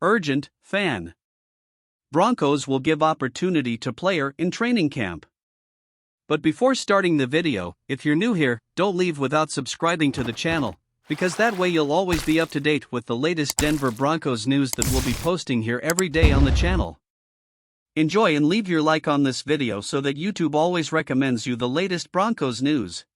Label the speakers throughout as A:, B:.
A: Urgent, fan. Broncos will give opportunity to player in training camp. But before starting the video, if you're new here, don't leave without subscribing to the channel, because that way you'll always be up to date with the latest Denver Broncos news that we'll be posting here every day on the channel. Enjoy and leave your like on this video so that YouTube always recommends you the latest Broncos news.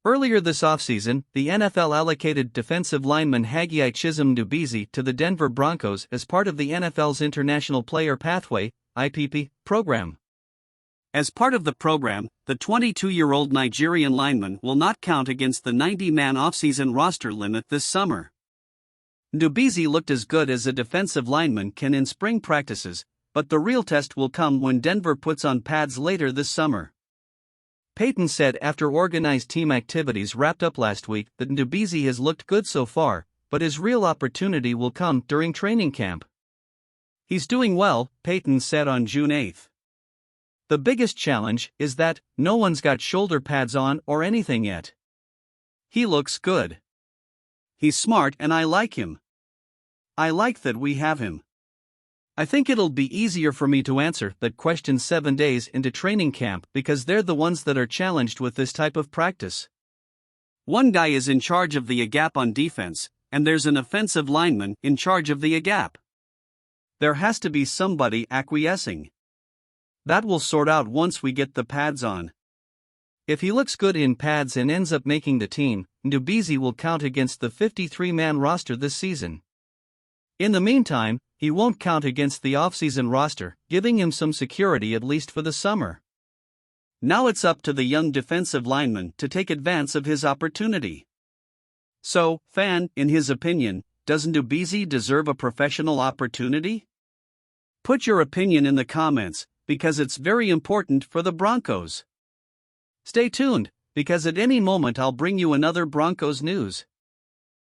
A: Earlier this offseason, the NFL allocated defensive lineman Haggai Chisholm-Ndubuisi to the Denver Broncos as part of the NFL's International Player Pathway (IPP) program. As part of the program, the 22-year-old Nigerian lineman will not count against the 90-man offseason roster limit this summer. Ndubuisi looked as good as a defensive lineman can in spring practices, but the real test will come when Denver puts on pads later this summer. Payton said after organized team activities wrapped up last week that Ndubuisi has looked good so far, but his real opportunity will come during training camp. "He's doing well," Payton said on June 8. "The biggest challenge is that no one's got shoulder pads on or anything yet. He looks good. He's smart and I like him. I like that we have him. I think it'll be easier for me to answer that question 7 days into training camp because they're the ones that are challenged with this type of practice. One guy is in charge of the A-gap on defense, and there's an offensive lineman in charge of the A-gap. There has to be somebody acquiescing. That will sort out once we get the pads on. If he looks good in pads and ends up making the team, Ndubuisi will count against the 53-man roster this season. In the meantime, he won't count against the offseason roster, giving him some security at least for the summer. Now it's up to the young defensive lineman to take advance of his opportunity. So, fan, in his opinion, does Ndubuisi deserve a professional opportunity? Put your opinion in the comments, because it's very important for the Broncos. Stay tuned, because at any moment I'll bring you another Broncos news.